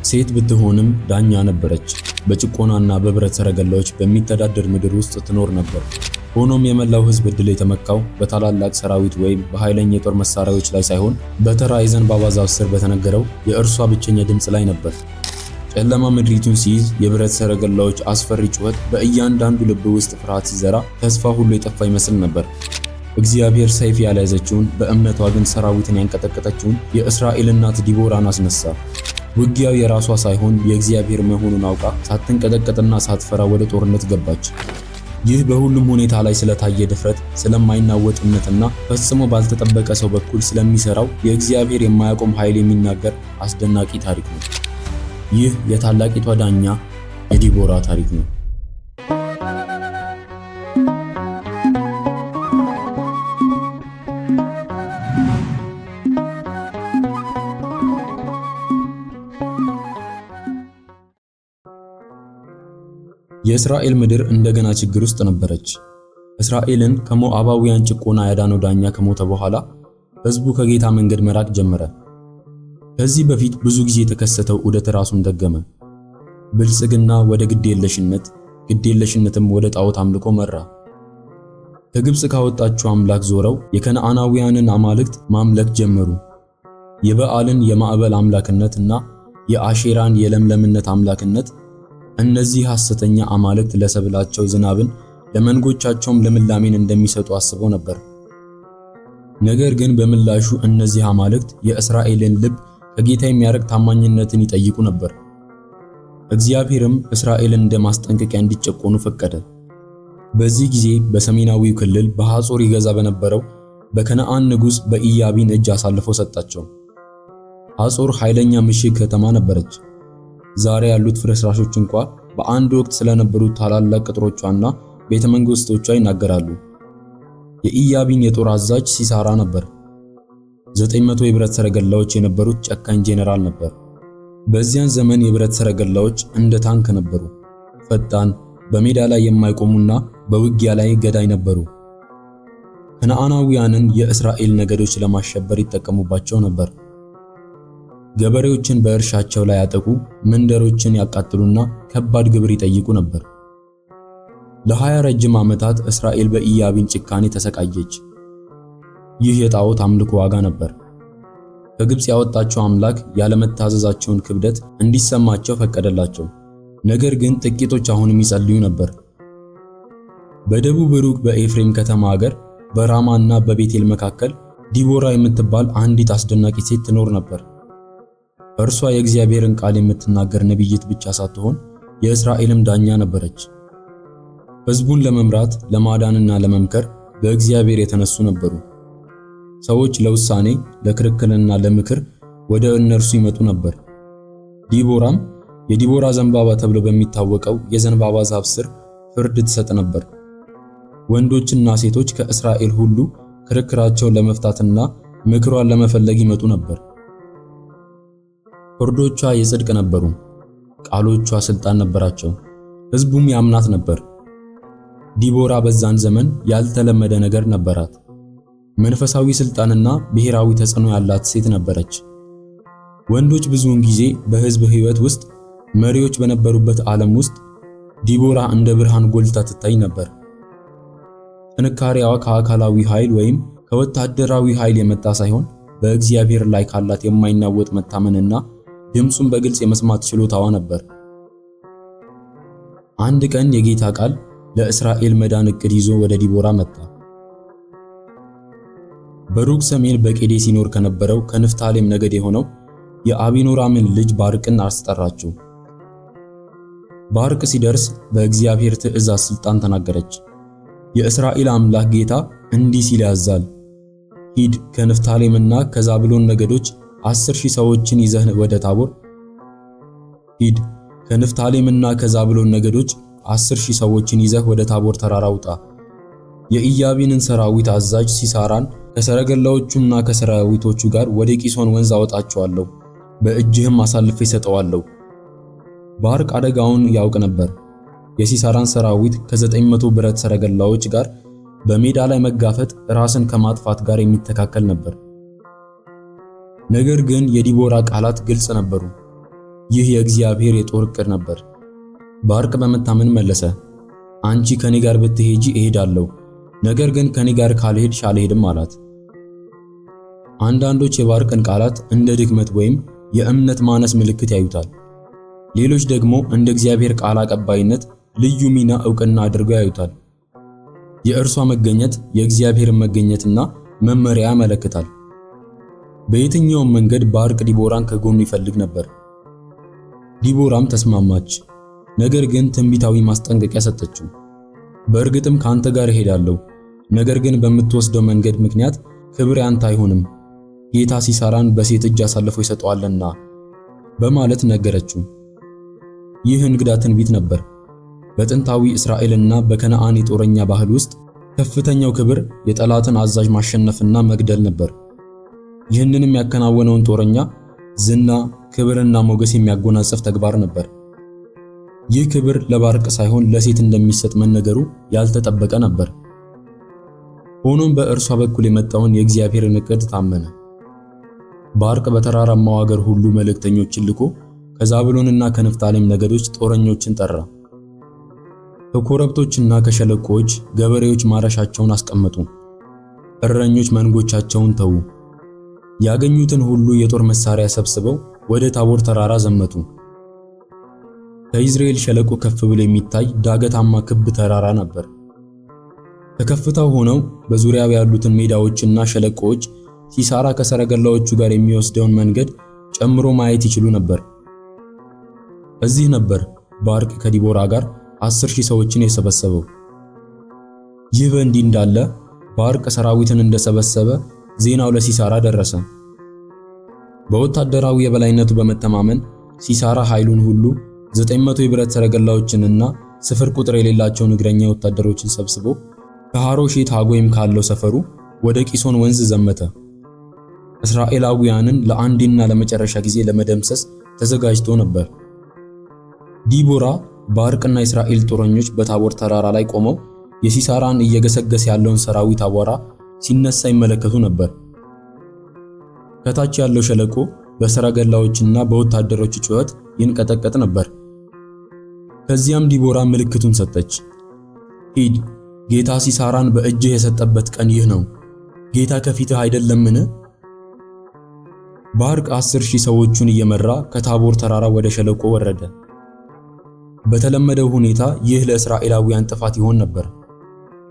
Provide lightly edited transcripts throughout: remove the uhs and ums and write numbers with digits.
ሴት ብትሆንም ዳኛ ነበረች። በጭቆናና በብረት ሰረገላዎች በሚተዳደር ምድር ውስጥ ትኖር ነበር። ሆኖም የመላው ሕዝብ ዕድል የተመካው በታላላቅ ሰራዊት ወይም በኃይለኛ የጦር መሳሪያዎች ላይ ሳይሆን በተራ የዘንባባ ዛፍ ስር በተነገረው የእርሷ ብቸኛ ድምፅ ላይ ነበር። ጨለማ ምድሪቱን ሲይዝ የብረት ሰረገላዎች አስፈሪ ጩኸት በእያንዳንዱ ልብ ውስጥ ፍርሃት ሲዘራ ተስፋ ሁሉ የጠፋ ይመስል ነበር። እግዚአብሔር ሰይፍ ያልያዘችውን በእምነቷ ግን ሰራዊትን ያንቀጠቀጠችውን የእስራኤል እናት ዲቦራን አስነሳ። ውጊያው የራሷ ሳይሆን የእግዚአብሔር መሆኑን አውቃ ሳትንቀጠቀጥና ሳትፈራ ወደ ጦርነት ገባች። ይህ በሁሉም ሁኔታ ላይ ስለታየ ድፍረት፣ ስለማይናወጥ እምነትና ፈጽሞ ባልተጠበቀ ሰው በኩል ስለሚሰራው የእግዚአብሔር የማያቆም ኃይል የሚናገር አስደናቂ ታሪክ ነው። ይህ የታላቂቷ ዳኛ የዲቦራ ታሪክ ነው። የእስራኤል ምድር እንደገና ችግር ውስጥ ነበረች። እስራኤልን ከሞዓባውያን ጭቆና ያዳነው ዳኛ ከሞተ በኋላ ሕዝቡ ከጌታ መንገድ መራቅ ጀመረ። ከዚህ በፊት ብዙ ጊዜ የተከሰተው ዑደት ራሱን ደገመ። ብልጽግና ወደ ግዴለሽነት፣ ግዴለሽነትም ወደ ጣዖት አምልኮ መራ። ከግብጽ ካወጣቸው አምላክ ዞረው የከነዓናውያንን አማልክት ማምለክ ጀመሩ። የበዓልን የማዕበል አምላክነትና የአሼራን የለምለምነት አምላክነት። እነዚህ ሐሰተኛ አማልክት ለሰብላቸው ዝናብን ለመንጎቻቸውም ልምላሜን እንደሚሰጡ አስበው ነበር። ነገር ግን በምላሹ እነዚህ አማልክት የእስራኤልን ልብ ከጌታ የሚያርቅ ታማኝነትን ይጠይቁ ነበር። እግዚአብሔርም እስራኤልን እንደ ማስጠንቀቂያ እንዲጨቆኑ ፈቀደ። በዚህ ጊዜ በሰሜናዊው ክልል በሐጾር ይገዛ በነበረው በከነዓን ንጉሥ በኢያቢን እጅ አሳልፎ ሰጣቸው። ሐጾር ኃይለኛ ምሽግ ከተማ ነበረች። ዛሬ ያሉት ፍርስራሾች እንኳ በአንድ ወቅት ስለነበሩት ታላላቅ ቅጥሮቿና ቤተ መንግስቶቿ ይናገራሉ። የኢያቢን የጦር አዛዥ ሲሳራ ነበር። 900 የብረት ሰረገላዎች የነበሩት ጨካኝ ጄኔራል ነበር። በዚያን ዘመን የብረት ሰረገላዎች እንደ ታንክ ነበሩ። ፈጣን፣ በሜዳ ላይ የማይቆሙና በውጊያ ላይ ገዳይ ነበሩ። ከነዓናውያንን የእስራኤል ነገዶች ለማሸበር ይጠቀሙባቸው ነበር። ገበሬዎችን በእርሻቸው ላይ ያጠቁ፣ መንደሮችን ያቃጥሉና ከባድ ግብር ይጠይቁ ነበር። ለ20 ረጅም ዓመታት እስራኤል በኢያቢን ጭካኔ ተሰቃየች። ይህ የጣዖት አምልኮ ዋጋ ነበር። ከግብጽ ያወጣቸው አምላክ ያለመታዘዛቸውን ክብደት እንዲሰማቸው ፈቀደላቸው። ነገር ግን ጥቂቶች አሁንም ይጸልዩ ነበር። በደቡብ ሩቅ በኤፍሬም ከተማ ሀገር በራማና በቤቴል መካከል ዲቦራ የምትባል አንዲት አስደናቂ ሴት ትኖር ነበር። እርሷ የእግዚአብሔርን ቃል የምትናገር ነቢይት ብቻ ሳትሆን የእስራኤልም ዳኛ ነበረች። ሕዝቡን ለመምራት ለማዳንና ለመምከር በእግዚአብሔር የተነሱ ነበሩ። ሰዎች ለውሳኔ ለክርክርና ለምክር ወደ እነርሱ ይመጡ ነበር። ዲቦራም የዲቦራ ዘንባባ ተብሎ በሚታወቀው የዘንባባ ዛፍ ስር ፍርድ ትሰጥ ነበር። ወንዶችና ሴቶች ከእስራኤል ሁሉ ክርክራቸውን ለመፍታትና ምክሯን ለመፈለግ ይመጡ ነበር። ፍርዶቿ የጽድቅ ነበሩ። ቃሎቿ ስልጣን ነበራቸው። ሕዝቡም ያምናት ነበር። ዲቦራ በዛን ዘመን ያልተለመደ ነገር ነበራት። መንፈሳዊ ስልጣንና ብሔራዊ ተጽዕኖ ያላት ሴት ነበረች። ወንዶች ብዙውን ጊዜ በሕዝብ ሕይወት ውስጥ መሪዎች በነበሩበት ዓለም ውስጥ ዲቦራ እንደ ብርሃን ጎልታ ትታይ ነበር። ጥንካሬዋ ከአካላዊ ኃይል ወይም ከወታደራዊ ኃይል የመጣ ሳይሆን በእግዚአብሔር ላይ ካላት የማይናወጥ መታመንና ድምፁን በግልጽ የመስማት ችሎታዋ ነበር። አንድ ቀን የጌታ ቃል ለእስራኤል መዳን ዕቅድ ይዞ ወደ ዲቦራ መጣ። በሩቅ ሰሜን በቄዴስ ይኖር ከነበረው ከንፍታሌም ነገድ የሆነው የአቢኖራምን ልጅ ባርቅን አስጠራችው። ባርቅ ሲደርስ በእግዚአብሔር ትእዛዝ ስልጣን ተናገረች። የእስራኤል አምላክ ጌታ እንዲህ ሲል ያዛል፣ ሂድ ከንፍታሌምና ከዛብሎን ነገዶች 10,000 ሰዎችን ይዘህ ወደ ታቦር ሂድ ከንፍታሌምና ከዛብሎን ነገዶች 10,000 ሰዎችን ይዘህ ወደ ታቦር ተራራ ውጣ። የኢያቢንን ሰራዊት አዛዥ ሲሳራን ከሰረገላዎቹና ከሰራዊቶቹ ጋር ወደ ቂሶን ወንዝ አወጣቸዋለሁ፣ በእጅህም አሳልፌ ሰጠዋለሁ። ባርቅ አደጋውን ያውቅ ነበር። የሲሳራን ሰራዊት ከ900 ብረት ሰረገላዎች ጋር በሜዳ ላይ መጋፈጥ ራስን ከማጥፋት ጋር የሚተካከል ነበር። ነገር ግን የዲቦራ ቃላት ግልጽ ነበሩ። ይህ የእግዚአብሔር የጦር ዕቅድ ነበር። ባርቅ በመታመን መለሰ፣ አንቺ ከኔ ጋር ብትሄጂ እሄዳለሁ፣ ነገር ግን ከኔ ጋር ካልሄድሽ አልሄድም አላት። አንዳንዶች የባርቅን ቃላት እንደ ድክመት ወይም የእምነት ማነስ ምልክት ያዩታል። ሌሎች ደግሞ እንደ እግዚአብሔር ቃል አቀባይነት ልዩ ሚና ዕውቅና አድርገው ያዩታል። የእርሷ መገኘት የእግዚአብሔርን መገኘትና መመሪያ ያመለክታል። በየትኛውም መንገድ ባርቅ ዲቦራን ከጎኑ ይፈልግ ነበር። ዲቦራም ተስማማች። ነገር ግን ትንቢታዊ ማስጠንቀቂያ ሰጠችው። በእርግጥም ካንተ ጋር እሄዳለሁ፣ ነገር ግን በምትወስደው መንገድ ምክንያት ክብር ያንተ አይሆንም፣ ጌታ ሲሳራን በሴት እጅ አሳልፎ ይሰጠዋልና በማለት ነገረችው። ይህ እንግዳ ትንቢት ነበር። በጥንታዊ እስራኤልና በከነዓን የጦረኛ ባህል ውስጥ ከፍተኛው ክብር የጠላትን አዛዥ ማሸነፍና መግደል ነበር። ይህንንም ያከናወነውን ጦረኛ ዝና፣ ክብርና ሞገስ የሚያጎናጽፍ ተግባር ነበር። ይህ ክብር ለባርቅ ሳይሆን ለሴት እንደሚሰጥ መነገሩ ያልተጠበቀ ነበር። ሆኖም በእርሷ በኩል የመጣውን የእግዚአብሔርን ዕቅድ ታመነ። ባርቅ በተራራማው አገር ሁሉ መልእክተኞችን ልኮ ከዛብሎንና ከንፍታሌም ነገዶች ጦረኞችን ጠራ። ከኮረብቶችና ከሸለቆዎች ገበሬዎች ማረሻቸውን አስቀመጡ፣ እረኞች መንጎቻቸውን ተዉ። ያገኙትን ሁሉ የጦር መሳሪያ ሰብስበው ወደ ታቦር ተራራ ዘመቱ። ከኢዝራኤል ሸለቆ ከፍ ብሎ የሚታይ ዳገታማ ክብ ተራራ ነበር። ከከፍታው ሆነው በዙሪያው ያሉትን ሜዳዎችና ሸለቆዎች ሲሳራ ከሰረገላዎቹ ጋር የሚወስደውን መንገድ ጨምሮ ማየት ይችሉ ነበር። እዚህ ነበር ባርቅ ከዲቦራ ጋር 10,000 ሰዎችን የሰበሰበው። ይህ በእንዲህ እንዳለ ባርቅ ሰራዊትን እንደሰበሰበ ዜናው ለሲሳራ ደረሰ። በወታደራዊ የበላይነቱ በመተማመን ሲሳራ ኃይሉን ሁሉ 900 የብረት ሰረገላዎችንና ስፍር ቁጥር የሌላቸውን እግረኛ ወታደሮችን ሰብስቦ ከሐሮሼት ሐጎይም ካለው ሰፈሩ ወደ ቂሶን ወንዝ ዘመተ። እስራኤላውያንን ለአንዴና ለመጨረሻ ጊዜ ለመደምሰስ ተዘጋጅቶ ነበር። ዲቦራ፣ ባርቅና የእስራኤል ጦረኞች በታቦር ተራራ ላይ ቆመው የሲሳራን እየገሰገሰ ያለውን ሰራዊት አቧራ ሲነሳ ይመለከቱ ነበር። ከታች ያለው ሸለቆ በሰረገላዎችና በወታደሮች ጩኸት ይንቀጠቀጥ ነበር። ከዚያም ዲቦራ ምልክቱን ሰጠች። ሂድ፣ ጌታ ሲሳራን በእጅህ የሰጠበት ቀን ይህ ነው። ጌታ ከፊትህ አይደለምን? ባርቅ 10,000 ሰዎቹን እየመራ ከታቦር ተራራ ወደ ሸለቆ ወረደ። በተለመደው ሁኔታ ይህ ለእስራኤላውያን ጥፋት ይሆን ነበር።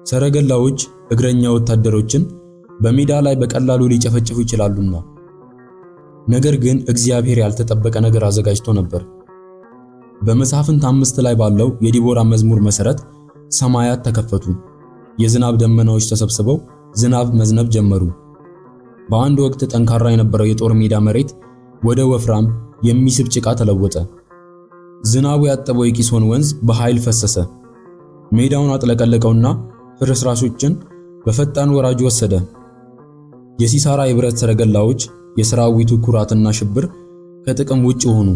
ሰረገላዎች እግረኛ ወታደሮችን በሜዳ ላይ በቀላሉ ሊጨፈጭፉ ይችላሉና። ነገር ግን እግዚአብሔር ያልተጠበቀ ነገር አዘጋጅቶ ነበር። በመሳፍንት 5 ላይ ባለው የዲቦራ መዝሙር መሰረት ሰማያት ተከፈቱ፣ የዝናብ ደመናዎች ተሰብስበው ዝናብ መዝነብ ጀመሩ። በአንድ ወቅት ጠንካራ የነበረው የጦር ሜዳ መሬት ወደ ወፍራም የሚስብ ጭቃ ተለወጠ። ዝናቡ ያጠበው የቂሶን ወንዝ በኃይል ፈሰሰ። ሜዳውን አጥለቀለቀውና ፍርስራሾችን በፈጣን ወራጅ ወሰደ። የሲሳራ የብረት ሰረገላዎች የሰራዊቱ ኩራትና ሽብር ከጥቅም ውጭ ሆኑ።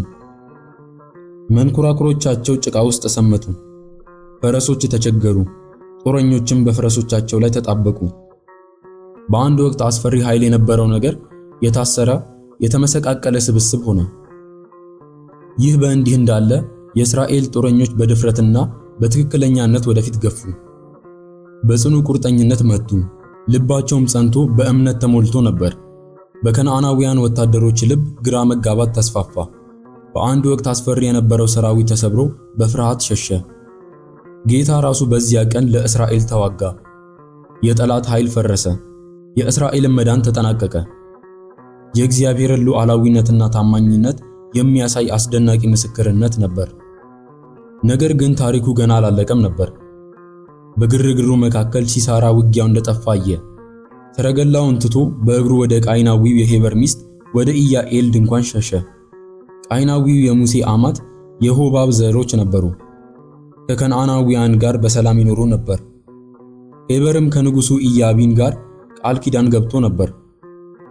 መንኮራኩሮቻቸው ጭቃ ውስጥ ተሰመጡ። ፈረሶች ተቸገሩ፣ ጦረኞችም በፈረሶቻቸው ላይ ተጣበቁ። በአንድ ወቅት አስፈሪ ኃይል የነበረው ነገር የታሰረ የተመሰቃቀለ ስብስብ ሆነ። ይህ በእንዲህ እንዳለ የእስራኤል ጦረኞች በድፍረትና በትክክለኛነት ወደፊት ገፉ። በጽኑ ቁርጠኝነት መቱ። ልባቸውም ጸንቶ በእምነት ተሞልቶ ነበር። በከነዓናውያን ወታደሮች ልብ ግራ መጋባት ተስፋፋ። በአንድ ወቅት አስፈሪ የነበረው ሰራዊት ተሰብሮ በፍርሃት ሸሸ። ጌታ ራሱ በዚያ ቀን ለእስራኤል ተዋጋ። የጠላት ኃይል ፈረሰ። የእስራኤልን መዳን ተጠናቀቀ። የእግዚአብሔርን ሉዓላዊነትና ታማኝነት የሚያሳይ አስደናቂ ምስክርነት ነበር። ነገር ግን ታሪኩ ገና አላለቀም ነበር። በግርግሩ መካከል ሲሳራ ውጊያው እንደጠፋ አየ። ሰረገላውን ትቶ በእግሩ ወደ ቃይናዊው የሄበር ሚስት ወደ ኢያኤል ድንኳን ሸሸ። ቃይናዊው የሙሴ አማት የሆባብ ዘሮች ነበሩ። ከከነዓናውያን ጋር በሰላም ይኖሩ ነበር። ሄበርም ከንጉሱ ኢያቢን ጋር ቃል ኪዳን ገብቶ ነበር።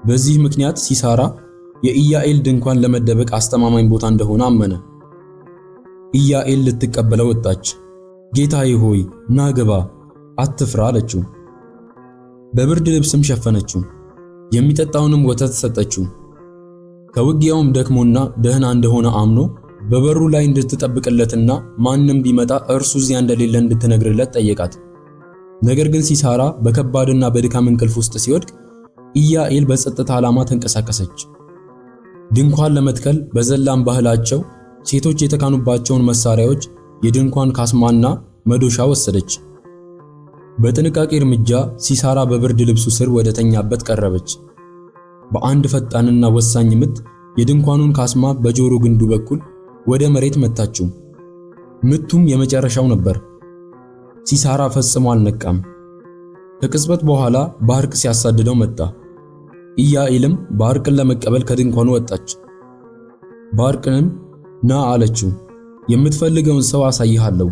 በዚህ ምክንያት ሲሳራ የኢያኤል ድንኳን ለመደበቅ አስተማማኝ ቦታ እንደሆነ አመነ። ኢያኤል ልትቀበለው ወጣች። ጌታዬ ሆይ ና ግባ፣ አትፍራ አለችው። በብርድ ልብስም ሸፈነችው። የሚጠጣውንም ወተት ሰጠችው። ከውጊያውም ደክሞና ደህና እንደሆነ አምኖ በበሩ ላይ እንድትጠብቅለትና ማንም ቢመጣ እርሱ እዚያ እንደሌለ እንድትነግርለት ጠየቃት። ነገር ግን ሲሳራ በከባድና በድካም እንቅልፍ ውስጥ ሲወድቅ ኢያኤል በጸጥታ ዓላማ ተንቀሳቀሰች። ድንኳን ለመትከል በዘላን ባህላቸው ሴቶች የተካኑባቸውን መሳሪያዎች፣ የድንኳን ካስማና መዶሻ ወሰደች። በጥንቃቄ እርምጃ ሲሳራ በብርድ ልብሱ ስር ወደ ተኛበት ቀረበች። በአንድ ፈጣንና ወሳኝ ምት የድንኳኑን ካስማ በጆሮ ግንዱ በኩል ወደ መሬት መታችው። ምቱም የመጨረሻው ነበር። ሲሳራ ፈጽሞ አልነቃም። ከቅጽበት በኋላ ባርቅ ሲያሳድደው መጣ። ኢያኤልም ባርቅን ለመቀበል ከድንኳኑ ወጣች። ባርቅንም ና አለችው፣ የምትፈልገውን ሰው አሳይሃለሁ።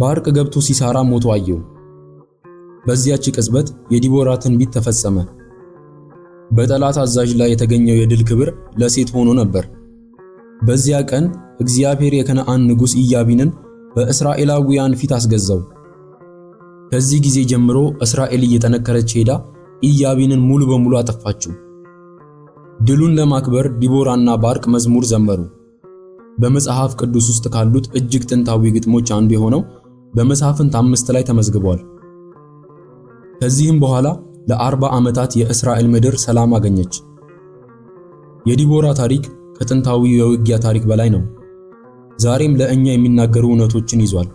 ባርቅ ገብቶ ሲሳራ ሞቶ አየው። በዚያች ቅጽበት የዲቦራ ትንቢት ተፈጸመ። በጠላት አዛዥ ላይ የተገኘው የድል ክብር ለሴት ሆኖ ነበር። በዚያ ቀን እግዚአብሔር የከነዓን ንጉሥ ኢያቢንን በእስራኤላውያን ፊት አስገዛው። ከዚህ ጊዜ ጀምሮ እስራኤል እየጠነከረች ሄዳ ኢያቢንን ሙሉ በሙሉ አጠፋችው። ድሉን ለማክበር ዲቦራና ባርቅ መዝሙር ዘመሩ። በመጽሐፍ ቅዱስ ውስጥ ካሉት እጅግ ጥንታዊ ግጥሞች አንዱ የሆነው በመሳፍንት 5 ላይ ተመዝግቧል። ከዚህም በኋላ ለ40 ዓመታት የእስራኤል ምድር ሰላም አገኘች። የዲቦራ ታሪክ ከጥንታዊ የውጊያ ታሪክ በላይ ነው። ዛሬም ለእኛ የሚናገሩ እውነቶችን ይዟል።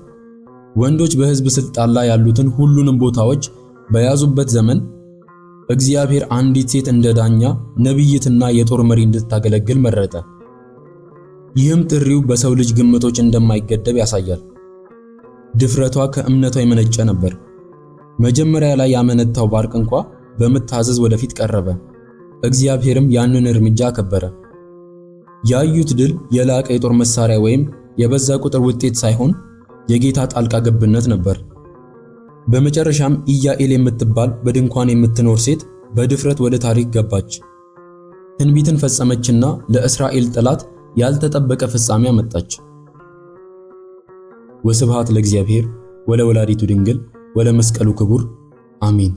ወንዶች በሕዝብ ስልጣን ላይ ያሉትን ሁሉንም ቦታዎች በያዙበት ዘመን እግዚአብሔር አንዲት ሴት እንደ ዳኛ፣ ነቢይትና የጦር መሪ እንድታገለግል መረጠ። ይህም ጥሪው በሰው ልጅ ግምቶች እንደማይገደብ ያሳያል። ድፍረቷ ከእምነቷ የመነጨ ነበር። መጀመሪያ ላይ ያመነታው ባርቅ እንኳ በመታዘዝ ወደፊት ቀረበ። እግዚአብሔርም ያንን እርምጃ አከበረ። ያዩት ድል የላቀ የጦር መሳሪያ ወይም የበዛ ቁጥር ውጤት ሳይሆን የጌታ ጣልቃ ገብነት ነበር። በመጨረሻም ኢያኤል የምትባል በድንኳን የምትኖር ሴት በድፍረት ወደ ታሪክ ገባች። ትንቢትን ፈጸመችና ለእስራኤል ጠላት ያልተጠበቀ ፍጻሜ አመጣች። ወስብሐት ለእግዚአብሔር ወለወላዲቱ ድንግል ወለመስቀሉ ክቡር አሜን።